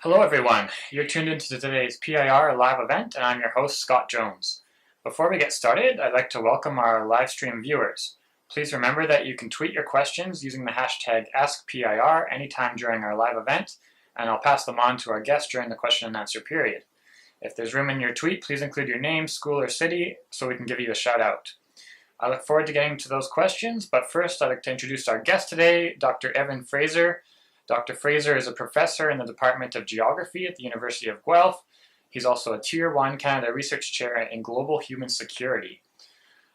Hello everyone, you're tuned into today's PIR live event and I'm your host Scott Jones. Before we get started, I'd like to welcome our live stream viewers. Please remember that you can tweet your questions using the hashtag AskPIR anytime during our live event, and I'll pass them on to our guest during the question and answer period. If there's room in your tweet, please include your name, school, or city so we can give you a shout out. I look forward to getting to those questions, but first I'd like to introduce our guest today, Dr. Evan Fraser. Dr. Fraser is a professor in the Department of Geography at the University of Guelph. He's also a Tier 1 Canada Research Chair in Global Human Security.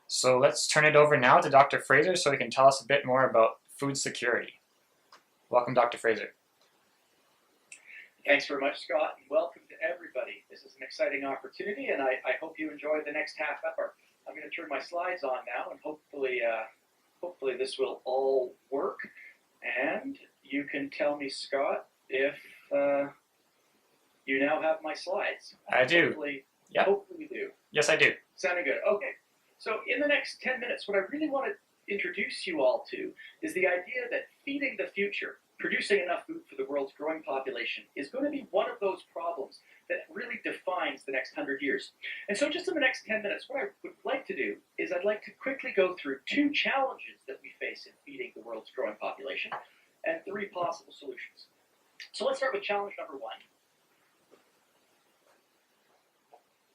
So let's turn it over now to Dr. Fraser so he can tell us a bit more about food security. Welcome, Dr. Fraser. Thanks very much, Scott, and welcome to everybody. This is an exciting opportunity, and I hope you enjoy the next half hour. I'm going to turn my slides on now, and hopefully this will all work. And you can tell me, Scott, if you now have my slides. I do. Hopefully you do. Yes, I do. Sounding good. Okay. So in the next 10 minutes, what I really want to introduce you all to is the idea that feeding the future, producing enough food for the world's growing population, is going to be one of those problems that really defines the next 100 years. And so just in the next 10 minutes, what I would like to do is I'd like to quickly go through two challenges that we face in feeding the world's growing population and three possible solutions. So let's start with challenge number one,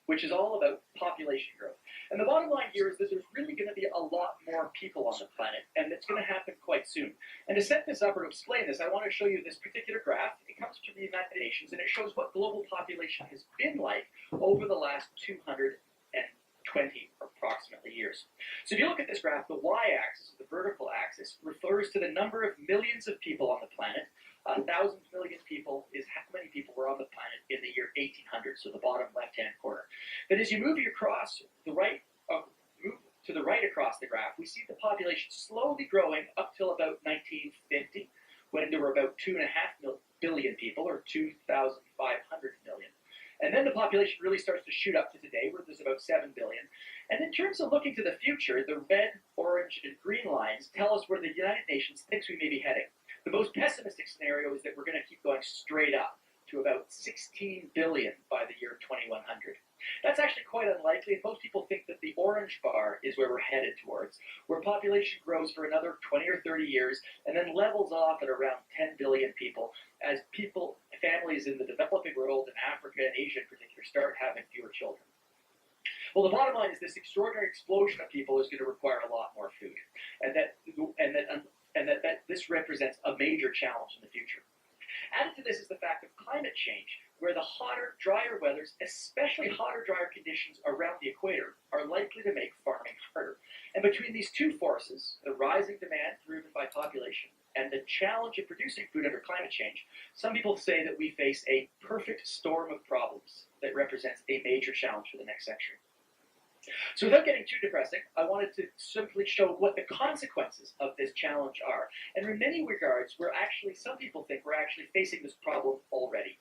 which is all about population growth. And the bottom line here is that there's really going to be a lot more people on the planet, and it's going to happen quite soon. And to set this up or to explain this, I want to show you this particular graph. It comes from the United Nations, and it shows what global population has been like over the last 220 approximately years. So if you look at this graph, the y-axis, the vertical axis, refers to the number of millions of people on the planet. 1,000 million people is how many people were on the planet in the year 1800, so the bottom left-hand corner. But as you move across the right, move to the right across the graph, we see the population slowly growing up till about 1950, when there were about 2.5 billion people, or 2,500 million. And then the population really starts to shoot up to today, where there's about 7 billion. And in terms of looking to the future, the red, orange, and green lines tell us where the United Nations thinks we may be heading. The most pessimistic scenario is that we're going to keep going straight up to about 16 billion by the year 2100. That's actually quite unlikely, and most people think that the orange bar is where we're headed towards, where population grows for another 20 or 30 years and then levels off at around 10 billion people as families in the developing world, in Africa and Asia in particular, start having fewer children. Well, the bottom line is this extraordinary explosion of people is going to require a lot more food, and that this represents a major challenge in the future. Added to this is the fact of climate change, where the hotter, drier weathers, especially hotter, drier conditions around the equator, are likely to make farming harder. And between these two forces, the rising demand driven by population and the challenge of producing food under climate change, some people say that we face a perfect storm of problems that represents a major challenge for the next century. So without getting too depressing, I wanted to simply show what the consequences of this challenge are. And in many regards, some people think we're actually facing this problem already.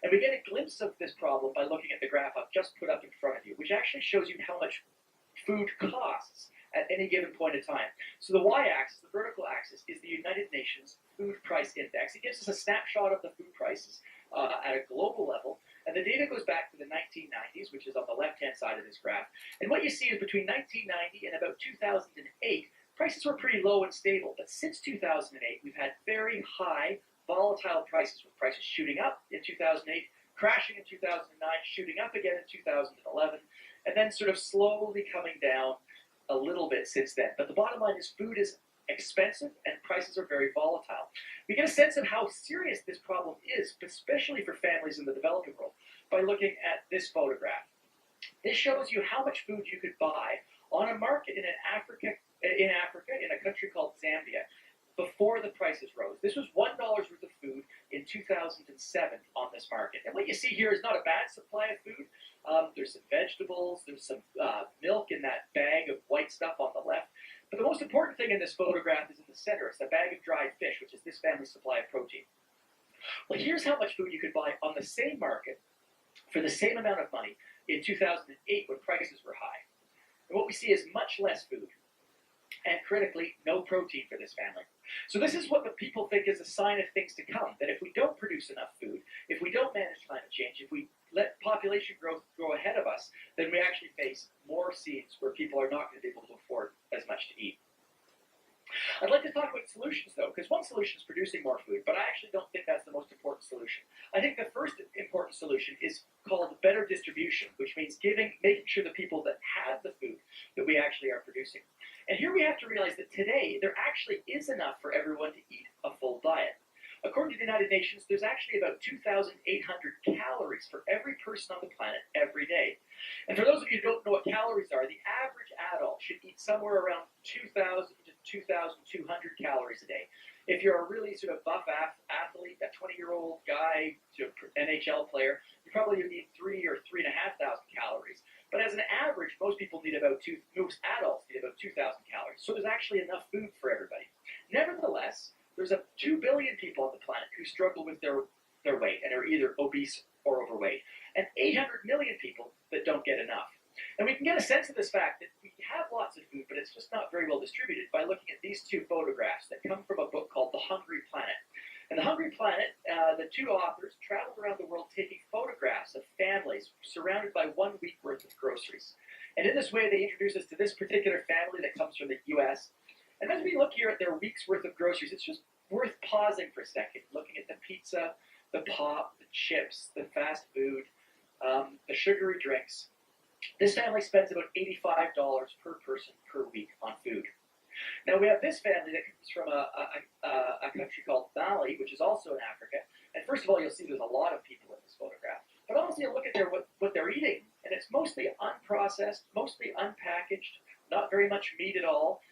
And we get a glimpse of this problem by looking at the graph I've just put up in front of you, which actually shows you how much food costs at any given point in time. So the y-axis, the vertical axis, is the United Nations Food Price Index. It gives us a snapshot of the food prices at a global level. And the data goes back to the 1990s, which is on the left-hand side of this graph. And what you see is between 1990 and about 2008, prices were pretty low and stable. But since 2008, we've had very high, volatile prices, with prices shooting up in 2008, crashing in 2009, shooting up again in 2011, and then sort of slowly coming down a little bit since then. But the bottom line is food is expensive and prices are very volatile. We get a sense of how serious this problem is, especially for families in the developing world, by looking at this photograph. This shows you how much food you could buy on a market in Africa, in a country called Zambia, before the prices rose. This was $1 worth of food in 2007 on this market. And what you see here is not a bad supply of food. There's some vegetables, there's some milk in that bag of white stuff on the left. But the most important thing in this photograph is in the center. It's a bag of dried fish, which is this family's supply of protein. Well, here's how much food you could buy on the same market for the same amount of money in 2008 when prices were high. And what we see is much less food and, critically, no protein for this family. So this is what the people think is a sign of things to come, that if we don't produce enough food, if we we don't manage climate change, if we let population growth go ahead of us, then we actually face more scenes where people are not going to be able to afford as much to eat. I'd like to talk about solutions, though, because one solution is producing more food, but I actually don't think that's the most important solution. I think the first important solution is called better distribution, which means making sure the people that have the food that we actually are producing. And here we have to realize that today there actually is enough for everyone to eat a full diet. According to the United Nations, there's actually about 2,800 calories for every person on the planet every day. And for those of you who don't know what calories are, the average adult should eat somewhere around 2,000 to 2,200 calories a day. If you're a really sort of buff athlete, a 20-year-old guy, NHL player, you probably need 3,000 or 3,500 calories. But as an average, most adults need about 2,000 calories. So there's actually enough food for everybody. Nevertheless, there's 2 billion people on the planet who struggle with their weight and are either obese or overweight, and 800 million people that don't get enough. And we can get a sense of this fact that we have lots of food, but it's just not very well distributed by looking at these two photographs that come from a book called The Hungry Planet. In The Hungry Planet, the two authors traveled around the world taking photographs of families surrounded by 1 week worth of groceries. And in this way, they introduce us to this particular family that comes from the US. And as we look here at their week's worth of groceries, it's just worth pausing for a second, looking at the pizza, the pop, the chips, the fast food, the sugary drinks. This family spends about $85 per person per week on food. Now we have this family that comes from a country called Mali, which is also in Africa. And first of all, you'll see there's a lot of people in this photograph. But also you look at what they're eating, and it's mostly unprocessed, mostly unpackaged, not very much meat at all.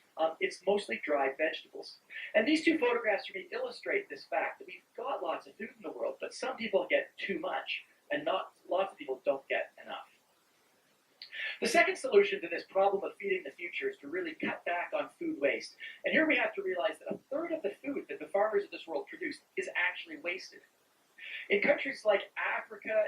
It's mostly dried vegetables. And these two photographs for me illustrate this fact that we've got lots of food in the world, but some people get too much, and lots of people don't get enough. The second solution to this problem of feeding the future is to really cut back on food waste. And here we have to realize that a third of the food that the farmers of this world produce is actually wasted. In countries like Africa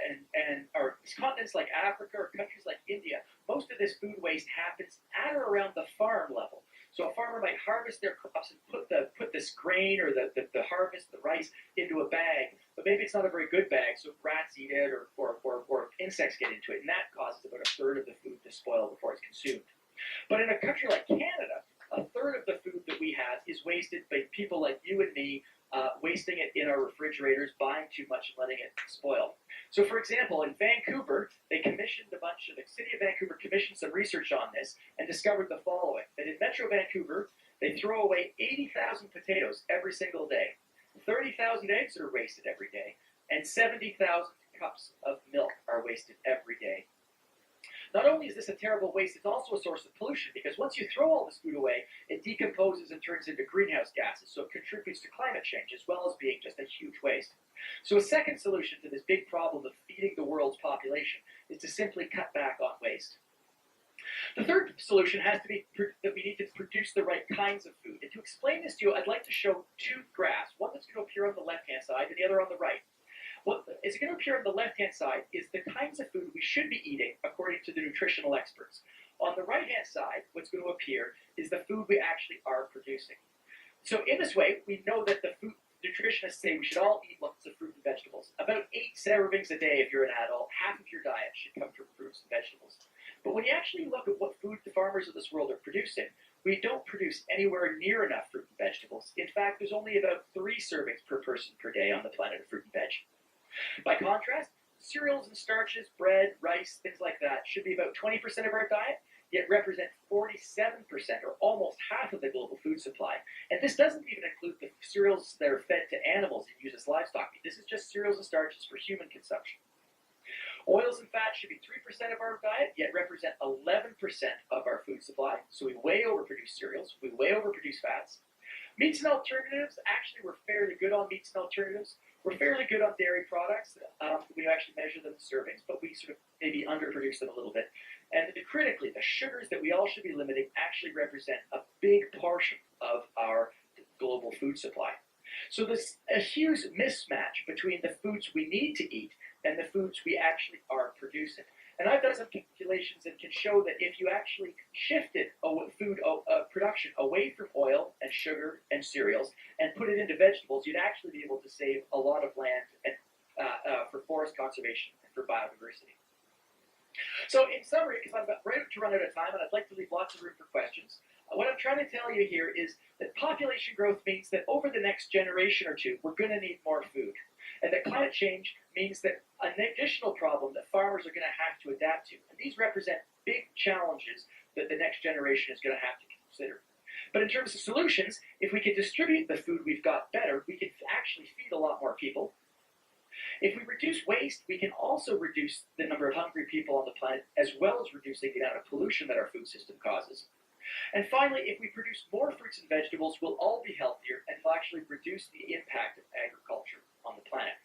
or continents like Africa or countries like India, most of this food waste happens at or around the farm level. So a farmer might harvest their crops and put this grain or the harvest, the rice, into a bag, but maybe it's not a very good bag, so rats eat it or insects get into it, and that causes about a third of the food to spoil before it's consumed. But in a country like Canada, a third of the food that we have is wasted by people like you and me, wasting it in our refrigerators, buying too much and letting it spoil. So for example, in Vancouver, the city of Vancouver commissioned some research on this and discovered the following, that in Metro Vancouver, they throw away 80,000 potatoes every single day, 30,000 eggs are wasted every day, and 70,000 cups of milk are wasted every day. Not only is this a terrible waste, it's also a source of pollution, because once you throw all this food away, it decomposes and turns into greenhouse gases, so it contributes to climate change as well as being just a huge waste. So a second solution to this big problem of feeding the world's population is to simply cut back on waste. The third solution has to be that we need to produce the right kinds of food. And to explain this to you, I'd like to show two graphs, one that's going to appear on the left-hand side and the other on the right. What is going to appear on the left-hand side is the kinds of food we should be eating according to the nutritional experts. On the right-hand side, what's going to appear is the food we actually are producing. So in this way, we know that the food nutritionists say we should all eat lots of fruit and vegetables. About 8 servings a day if you're an adult, half of your diet should come from fruits and vegetables. But when you actually look at what food the farmers of this world are producing, we don't produce anywhere near enough fruit and vegetables. In fact, there's only about 3 servings per person per day on the planet of fruit and veg. By contrast, cereals and starches, bread, rice, things like that should be about 20% of our diet, yet represent 47% or almost half of the global food supply. And this doesn't even include the cereals that are fed to animals and used as livestock meat. This is just cereals and starches for human consumption. Oils and fats should be 3% of our diet, yet represent 11% of our food supply. So we way overproduce cereals, we way overproduce fats. Meats and alternatives, actually we're fairly good on meats and alternatives. We're fairly good on dairy products. We actually measure them in servings, but we sort of maybe underproduce them a little bit. And critically, the sugars that we all should be limiting actually represent a big portion of our global food supply. So there's a huge mismatch between the foods we need to eat and the foods we actually are producing. And I've done some calculations that can show that if you actually shifted food production away from oil and sugar and cereals and put it into vegetables, you'd actually be able to save a lot of land forest conservation and for biodiversity. So in summary, because I'm ready to run out of time and I'd like to leave lots of room for questions, what I'm trying to tell you here is that population growth means that over the next generation or two, we're going to need more food. And that climate change means that an additional problem that farmers are going to have to adapt to. And these represent big challenges that the next generation is going to have to consider. But in terms of solutions, if we can distribute the food we've got better, we can actually feed a lot more people. If we reduce waste, we can also reduce the number of hungry people on the planet, as well as reducing the amount of pollution that our food system causes. And finally, if we produce more fruits and vegetables, we'll all be healthier and will actually reduce the impact of agriculture on the planet.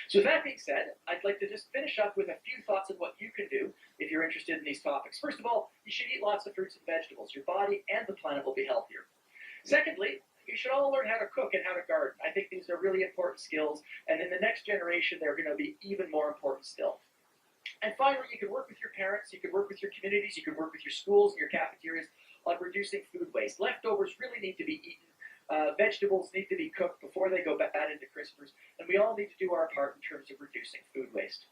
So with that being said, I'd like to just finish up with a few thoughts on what you can do if you're interested in these topics. First of all, you should eat lots of fruits and vegetables. Your body and the planet will be healthier. Secondly, you should all learn how to cook and how to garden. I think these are really important skills, and in the next generation, they're going to be even more important still. And finally, you can work with your parents, you can work with your communities, you can work with your schools and your cafeterias on reducing food waste. Leftovers really need to be eaten. Vegetables need to be cooked before they go bad into crispers, and we all need to do our part in terms of reducing food waste.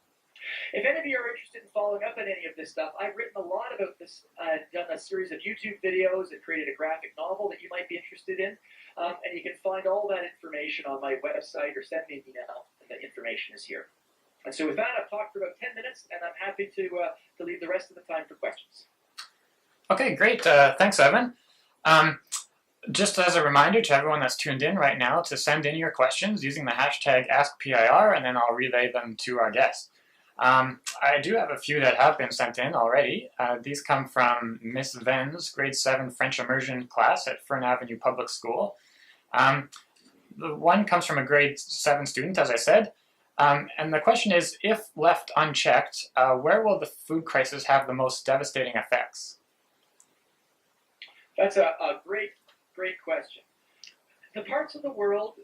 If any of you are interested in following up on any of this stuff, I've written a lot about this. I've done a series of YouTube videos and created a graphic novel that you might be interested in. And you can find all that information on my website or send me an email, and the information is here. And so with that, I've talked for about 10 minutes, and I'm happy to leave the rest of the time for questions. Okay, great. Thanks, Evan. Just as a reminder to everyone that's tuned in right now to send in your questions using the hashtag AskPIR, and then I'll relay them to our guest. I do have a few that have been sent in already. These come from Miss Ven's grade 7 French immersion class at Fern Avenue Public School. The one comes from a grade 7 student, as I said. And the question is, if left unchecked, where will the food crisis have the most devastating effects? That's a great question. The parts of the world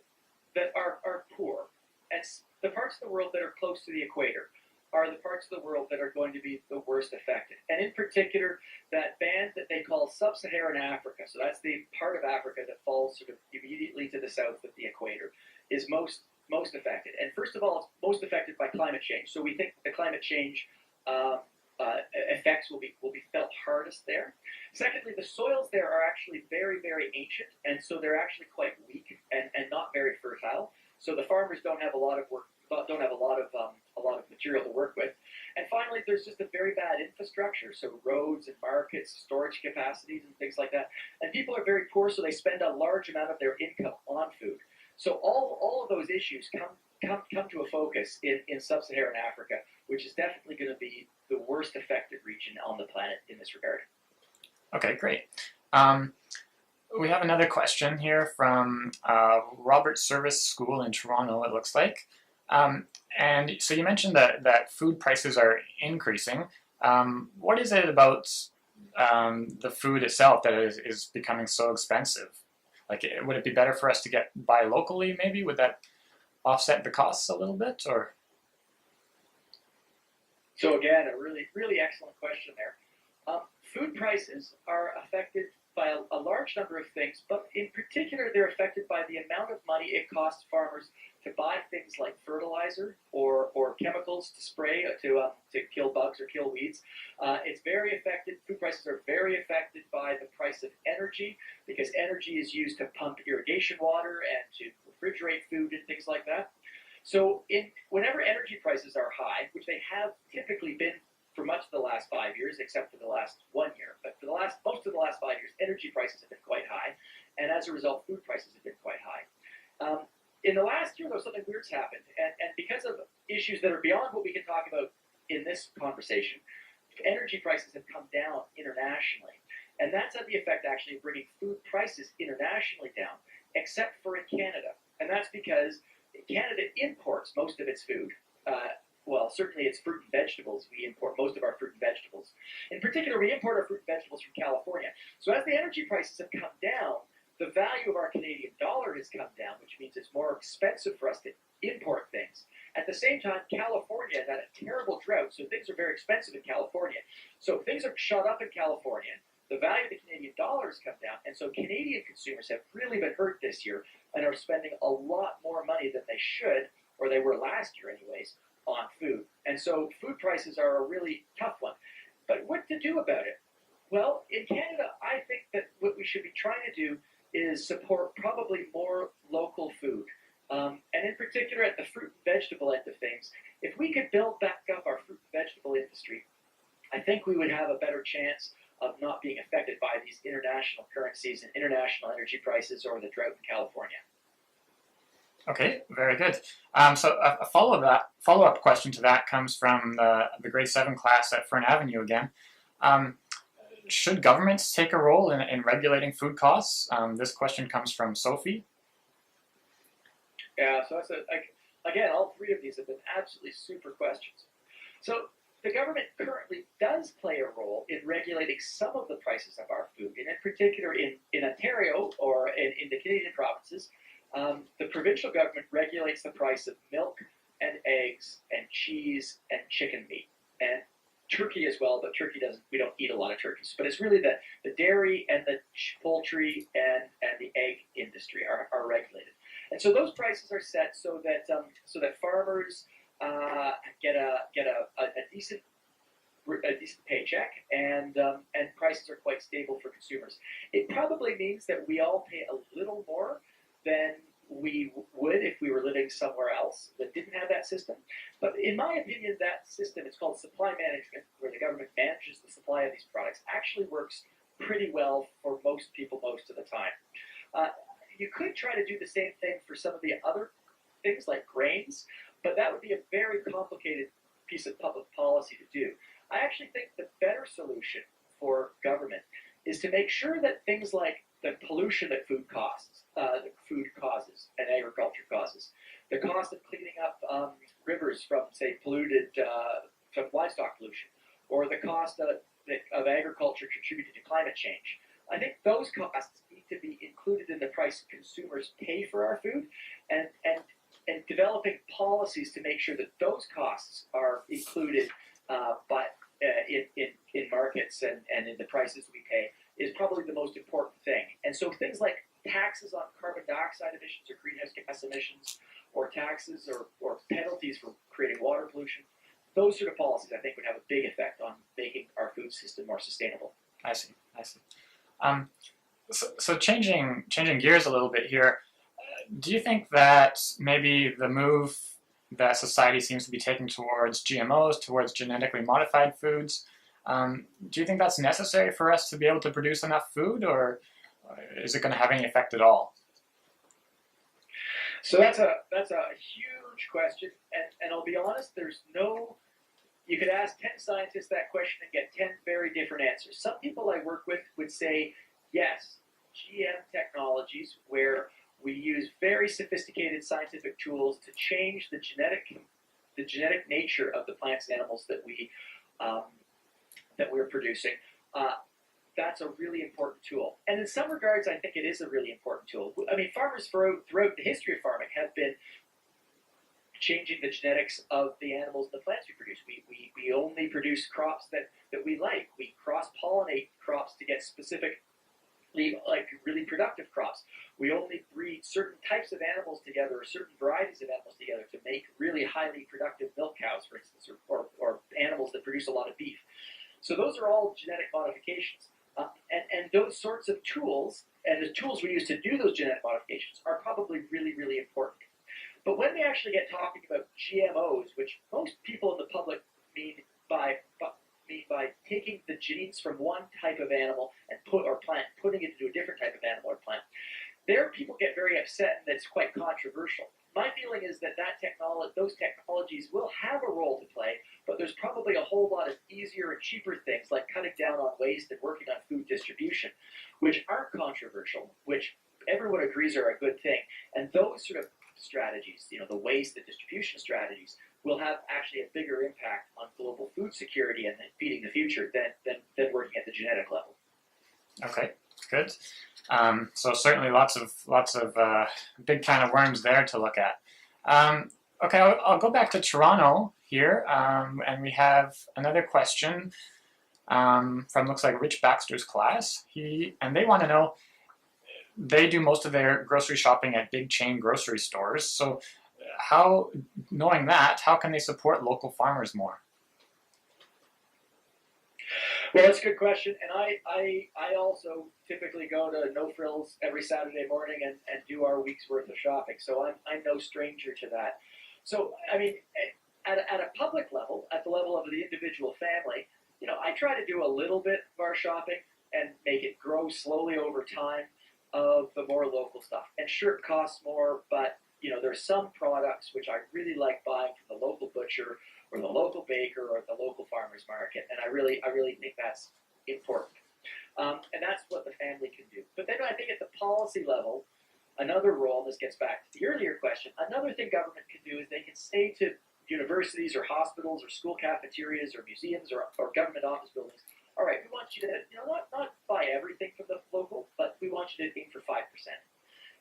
that are poor, and the parts of the world that are close to the equator, are the parts of the world that are going to be the worst affected. And in particular, that band that they call Sub-Saharan Africa, so that's the part of Africa that falls sort of immediately to the south of the equator, is most affected. And first of all, it's most affected by climate change. So we think the climate change effects will be felt hardest there. Secondly, the soils there are actually very, very ancient, and so they're actually quite weak and not very fertile. So the farmers don't have a lot of material to work with. And finally, there's just a very bad infrastructure, so roads and markets, storage capacities, and things like that. And people are very poor, so they spend a large amount of their income on food. So all of those issues come to a focus in sub-Saharan Africa, which is definitely going to be the worst affected region on the planet in this regard. Okay, great. We have another question here from Robert Service School in Toronto, it looks like. And so you mentioned that food prices are increasing. What is it about the food itself that is becoming so expensive? Like, would it be better for us to buy locally, maybe? Would that offset the costs a little bit, or? So again, a really, really excellent question there. Food prices are affected by a large number of things, but in particular, they're affected by the amount of money it costs farmers to buy things like fertilizer or chemicals to spray to kill bugs or kill weeds. It's very affected. Food prices are very affected by the price of energy, because energy is used to pump irrigation water and to refrigerate food and things like that. So whenever energy prices are high, which they have typically been for much of the last 5 years, except for the last 1 year, but for most of the last 5 years, energy prices have been quite high, and as a result, food prices have been quite high. In the last year, though, something weird's happened, and because of issues that are beyond what we can talk about in this conversation, energy prices have come down internationally, and that's had the effect actually of bringing food prices internationally down, except for in Canada, and that's because Canada imports most of its food. Well, certainly it's fruit and vegetables. We import most of our fruit and vegetables. In particular, we import our fruit and vegetables from California. So as the energy prices have come down, the value of our Canadian dollar has come down, which means it's more expensive for us to import things. At the same time, California had a terrible drought, so things are very expensive in California. So things are shot up in California. The value of the Canadian dollar has come down, and so Canadian consumers have really been hurt this year and are spending a lot more money than they should, or they were last year anyways, on food. And so food prices are a really tough one. But what to do about it? Well, in Canada, I think that what we should be trying to do is support probably more local food. And in particular, at the fruit and vegetable end of things, if we could build back up our fruit and vegetable industry, I think we would have a better chance of not being affected by these international currencies and international energy prices or the drought in California. Okay, very good. So a follow-up question to that comes from the grade 7 class at Fern Avenue again. Should governments take a role in regulating food costs? This question comes from Sophie. Yeah, so again, all three of these have been absolutely super questions. So the government currently does play a role in regulating some of the prices of our food, and in particular in Ontario or in the Canadian provinces, the provincial government regulates the price of milk and eggs and cheese and chicken meat and turkey as well, but we don't eat a lot of turkeys. But it's really the dairy and the poultry and the egg industry are regulated. And so those prices are set so that farmers get a decent paycheck and prices are quite stable for consumers. It probably means that we all pay a little more than we would if we were living somewhere else that didn't have that system. But in my opinion, that system, it's called supply management, where the government manages the supply of these products, actually works pretty well for most people most of the time. You could try to do the same thing for some of the other things like grains, but that would be a very complicated piece of public policy to do. I actually think the better solution for government is to make sure that things like the pollution that food causes and agriculture causes, the cost of cleaning up rivers from, say, from livestock pollution, or the cost of agriculture contributing to climate change. I think those costs need to be included in the price consumers pay for our food, and developing policies to make sure that those costs are included in markets and in the prices we pay is probably the most important thing. And so things like taxes on carbon dioxide emissions or greenhouse gas emissions, or taxes or penalties for creating water pollution, those sort of policies I think would have a big effect on making our food system more sustainable. I see. So changing gears a little bit here, do you think that maybe the move that society seems to be taking towards GMOs, towards genetically modified foods, do you think that's necessary for us to be able to produce enough food, or is it going to have any effect at all? So that's a huge question, and I'll be honest, you could ask 10 scientists that question and get 10 very different answers. Some people I work with would say, yes, GM technologies, where we use very sophisticated scientific tools to change the genetic nature of the plants and animals that we're producing. That's a really important tool. And in some regards, I think it is a really important tool. I mean, farmers throughout the history of farming have been changing the genetics of the animals and the plants we produce. We only produce crops that we like. We cross-pollinate crops to get specific, like really productive crops. We only breed certain types of animals together, or certain varieties of animals together, to make really highly productive milk cows, for instance, or animals that produce a lot of beef. So those are all genetic modifications. And those sorts of tools, and the tools we use to do those genetic modifications, are probably really, really important. But when we actually get talking about GMOs, which most people in the public mean by taking the genes from one type of animal and putting it into a different type of animal or plant, there people get very upset, and that's quite controversial. My feeling is that those technologies will have a role to play, but there's probably a whole lot of easier and cheaper things like cutting down on waste and working on food distribution, which aren't controversial, which everyone agrees are a good thing. And those sort of strategies, the waste, the distribution strategies, will have actually a bigger impact on global food security and feeding the future than working at the genetic level. Okay, good. So certainly lots of big can of worms there to look at. Okay, I'll go back to Toronto here, and we have another question from, looks like, Rich Baxter's class. And they want to know, they do most of their grocery shopping at big chain grocery stores. So how, knowing that, how can they support local farmers more? Well, that's a good question, and I also typically go to No Frills every Saturday morning and do our week's worth of shopping, so I'm no stranger to that. So, I mean, at a public level, at the level of the individual family, I try to do a little bit of our shopping and make it grow slowly over time of the more local stuff. And sure, it costs more, but there's some products which I really like buying from the local butcher or the local baker or the local farmer's market, and I really think that's important. And that's what the family can do. But then I think at the policy level, another role, and this gets back to the earlier question, another thing government can do is they can say to universities or hospitals or school cafeterias or museums or government office buildings, all right, we want you to not buy everything from the local, but we want you to aim for 5%.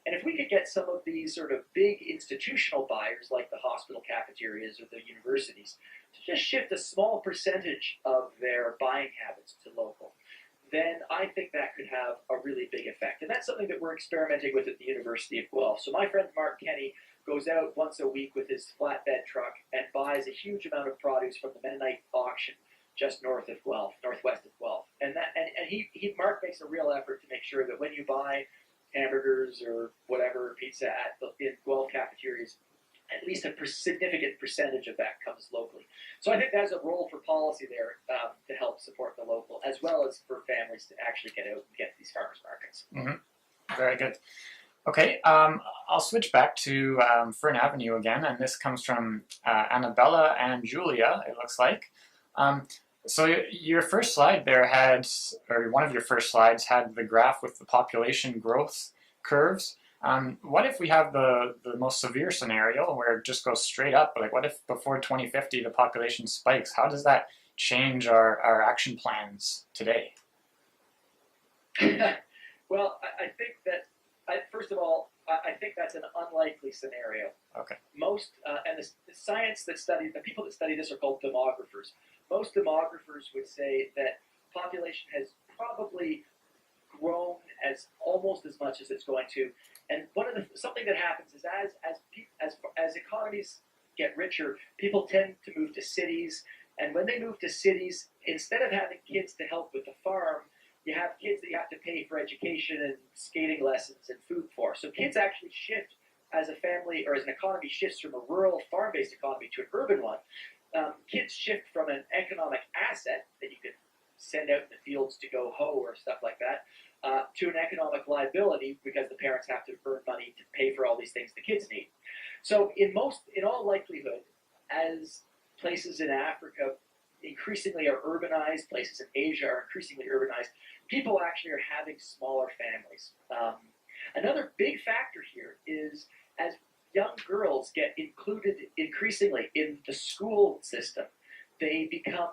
And if we could get some of these sort of big institutional buyers like the hospital cafeterias or the universities to just shift a small percentage of their buying habits to local, then I think that could have a really big effect. And that's something that we're experimenting with at the University of Guelph. So my friend Mark Kenny goes out once a week with his flatbed truck and buys a huge amount of produce from the Mennonite auction just north of Guelph, northwest of Guelph. And Mark makes a real effort to make sure that when you buy hamburgers or whatever pizza in Guelph cafeterias, at least a significant percentage of that comes locally. So I think there's a role for policy there to help support the local, as well as for families to actually get out and get to these farmers markets. Mm-hmm. Very good. Okay, I'll switch back to Fern Avenue again, and this comes from Annabella and Julia, it looks like. So your first slide there had, or one of your first slides had the graph with the population growth curves. What if we have the most severe scenario where it just goes straight up? Like what if before 2050 the population spikes? How does that change our action plans today? Well, I think that, first of all, I think that's an unlikely scenario. Okay. Most, and the people that study this are called demographers. Most demographers would say that population has probably grown almost as much as it's going to. And something that happens is as economies get richer, people tend to move to cities. And when they move to cities, instead of having kids to help with the farm, you have kids that you have to pay for education and skating lessons and food for. So kids actually shift as a family or as an economy shifts from a rural farm-based economy to an urban one. Kids shift from an economic asset that you can send out in the fields to go hoe or stuff like that to an economic liability because the parents have to earn money to pay for all these things the kids need. So in all likelihood, as places in Africa increasingly are urbanized, places in Asia are increasingly urbanized, people actually are having smaller families. Another big factor here is as young girls get included increasingly in the school system, they become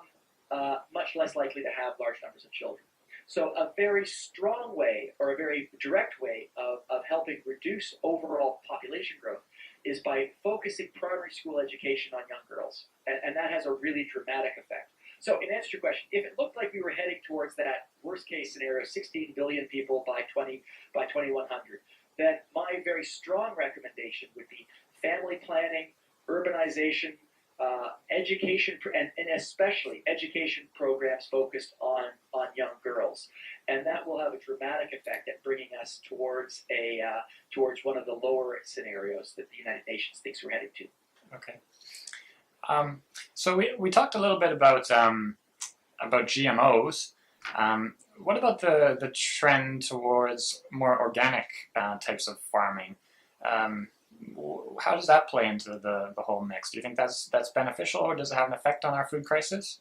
much less likely to have large numbers of children. So a very strong way or a very direct way of helping reduce overall population growth is by focusing primary school education on young girls. And that has a really dramatic effect. So in answer to your question, if it looked like we were heading towards that worst case scenario, 16 billion people by 2100, then my very strong recommendation would be family planning, urbanization, education, and especially education programs focused on young girls. And that will have a dramatic effect at bringing us towards one of the lower scenarios that the United Nations thinks we're heading to. Okay. So we talked a little bit about GMOs. What about the trend towards more organic types of farming? How does that play into the whole mix? Do you think that's beneficial, or does it have an effect on our food crisis?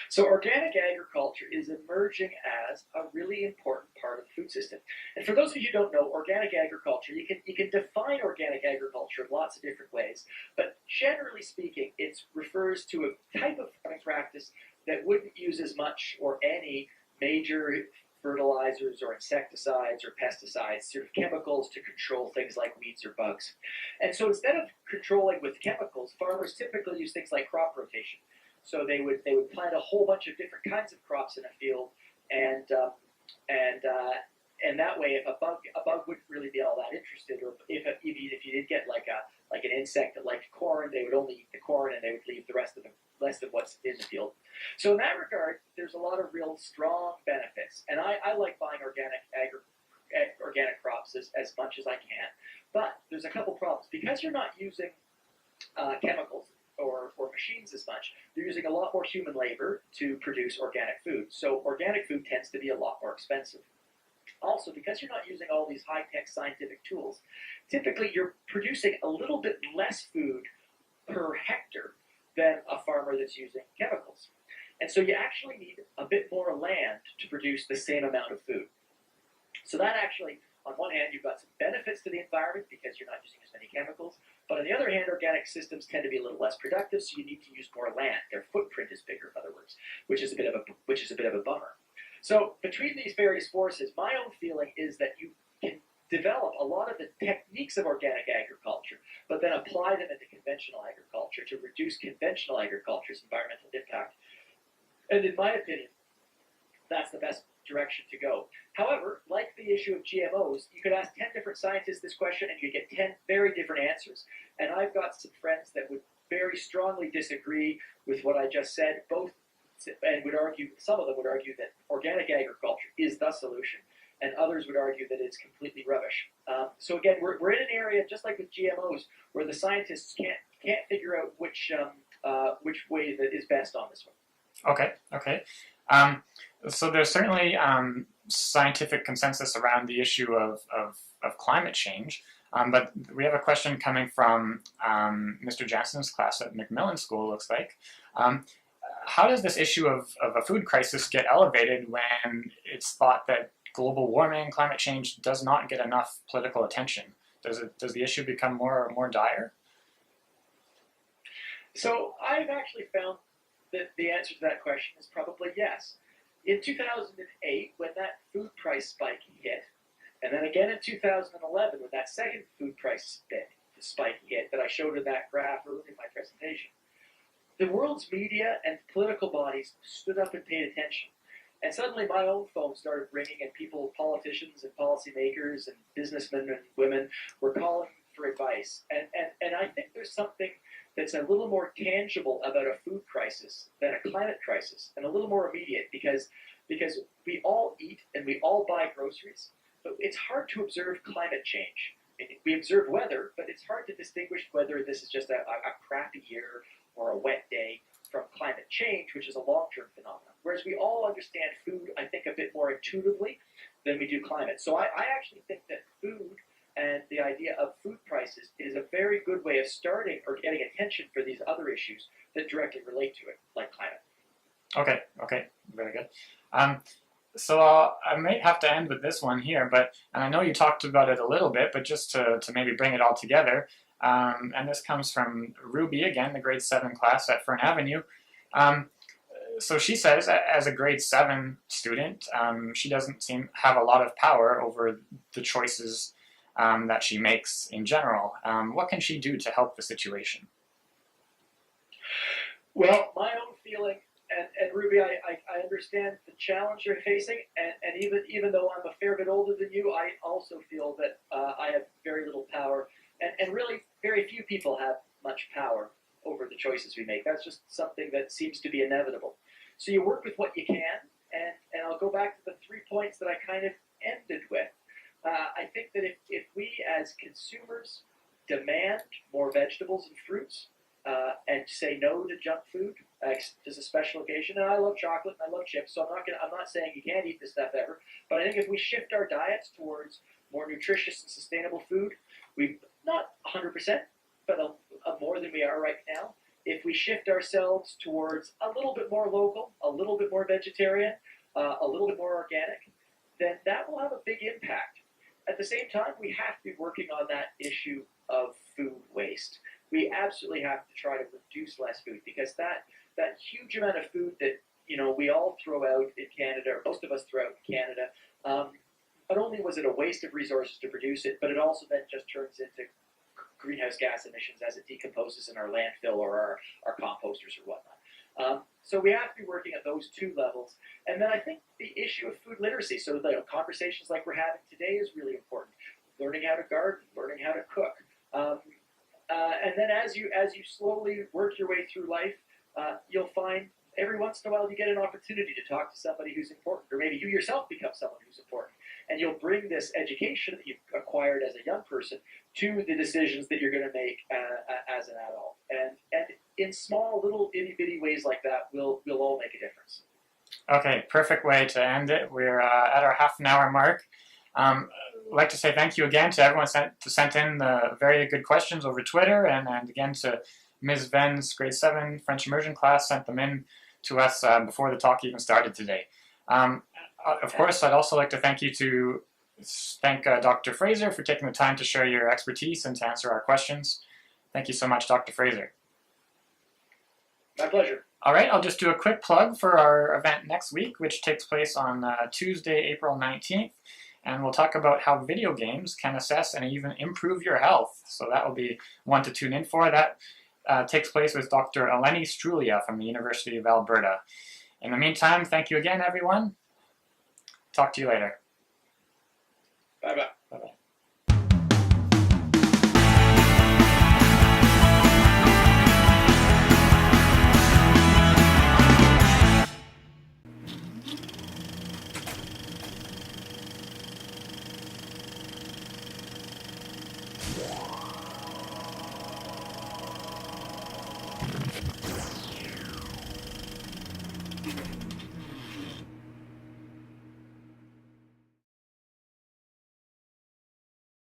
So organic agriculture is emerging as a really important part of the food system. And for those of you who don't know, organic agriculture, you can define organic agriculture in lots of different ways, but generally speaking, it refers to a type of farming practice that wouldn't use as much or any major fertilizers or insecticides or pesticides, sort of chemicals to control things like weeds or bugs. And so instead of controlling with chemicals, farmers typically use things like crop rotation. So they would plant a whole bunch of different kinds of crops in a field and and that way, if a bug wouldn't really be all that interested, or even if you did get like an insect that liked corn, they would only eat the corn and they would leave the rest of what's in the field. So in that regard, there's a lot of real strong benefits, and I like buying organic crops as much as I can. But there's a couple problems because you're not using chemicals or machines as much. They're using a lot more human labor to produce organic food. So organic food tends to be a lot more expensive. Also, because you're not using all these high-tech scientific tools, typically you're producing a little bit less food per hectare than a farmer that's using chemicals. And so you actually need a bit more land to produce the same amount of food. So that actually, on one hand, you've got some benefits to the environment because you're not using as many chemicals. But on the other hand, organic systems tend to be a little less productive, so you need to use more land. Their footprint is bigger, in other words, which is a bit of a bummer. So between these various forces, my own feeling is that you can develop a lot of the techniques of organic agriculture, but then apply them into conventional agriculture to reduce conventional agriculture's environmental impact. And in my opinion, that's the best direction to go. However, like the issue of GMOs, you could ask 10 different scientists this question and you get 10 very different answers. And I've got some friends that would very strongly disagree with what I just said, and some of them would argue that organic agriculture is the solution, and others would argue that it's completely rubbish. So again, we're in an area, just like with GMOs, where the scientists can't figure out which way that is best on this one. Okay. So there's certainly scientific consensus around the issue of climate change, but we have a question coming from Mr. Jackson's class at Macmillan School, looks like. How does this issue of a food crisis get elevated when it's thought that global warming, climate change does not get enough political attention? Does the issue become more dire? So I've actually found that the answer to that question is probably yes. In 2008, when that food price spike hit, and then again in 2011, when that second food price spike hit that I showed in that graph earlier in my presentation, the world's media and political bodies stood up and paid attention. And suddenly my own phone started ringing, and politicians and policymakers and businessmen and women were calling for advice. And I think there's something that's a little more tangible about a food crisis than a climate crisis, and a little more immediate because we all eat and we all buy groceries, but it's hard to observe climate change. We observe weather, but it's hard to distinguish whether this is just a crappy year or a wet day from climate change, which is a long-term phenomenon. Whereas we all understand food, I think, a bit more intuitively than we do climate. So I actually think that food and the idea of food prices is a very good way of starting or getting attention for these other issues that directly relate to it, like climate. Okay, very good. So I may have to end with this one here, and I know you talked about it a little bit, but just to maybe bring it all together, and this comes from Ruby again, the grade 7 class at Fern Avenue. So she says, as a grade 7 student, she doesn't have a lot of power over the choices that she makes in general. What can she do to help the situation? Well, my own feeling, and Ruby, I understand the challenge you're facing, and even though I'm a fair bit older than you, I also feel that I have very little power, and really very few people have much power over the choices we make. That's just something that seems to be inevitable. So you work with what you can, and I'll go back to the 3 points that I kind of ended with. I think that if we as consumers demand more vegetables and fruits, and say no to junk food as a special occasion, and I love chocolate and I love chips, so I'm not saying you can't eat this stuff ever, but I think if we shift our diets towards more nutritious and sustainable food, not 100%, but more than we are right now. If we shift ourselves towards a little bit more local, a little bit more vegetarian, a little bit more organic, then that will have a big impact. At the same time, we have to be working on that issue of food waste. We absolutely have to try to produce less food, because that huge amount of food that we all throw out in Canada, or most of us throw out in Canada, not only was it a waste of resources to produce it, but it also then just turns into greenhouse gas emissions as it decomposes in our landfill or our composters or whatnot. So we have to be working at those two levels. And then I think the issue of food literacy, so the conversations like we're having today is really important. Learning how to garden, learning how to cook. And then as you slowly work your way through life, you'll find every once in a while you get an opportunity to talk to somebody who's important, or maybe you yourself become someone who's important. And you'll bring this education that you've acquired as a young person to the decisions that you're going to make as an adult. And in small, little, itty-bitty ways like that, we'll all make a difference. Okay, perfect way to end it. We're at our half-an-hour mark. I'd like to say thank you again to everyone sent in the very good questions over Twitter, and again to Ms. Ven's grade 7 French immersion class sent them in to us before the talk even started today. Of course, I'd also like to thank Dr. Fraser for taking the time to share your expertise and to answer our questions. Thank you so much, Dr. Fraser. My pleasure. All right, I'll just do a quick plug for our event next week, which takes place on Tuesday, April 19th. And we'll talk about how video games can assess and even improve your health. So that will be one to tune in for. That takes place with Dr. Eleni Strulia from the University of Alberta. In the meantime, thank you again, everyone. Talk to you later. Bye-bye. Bye-bye.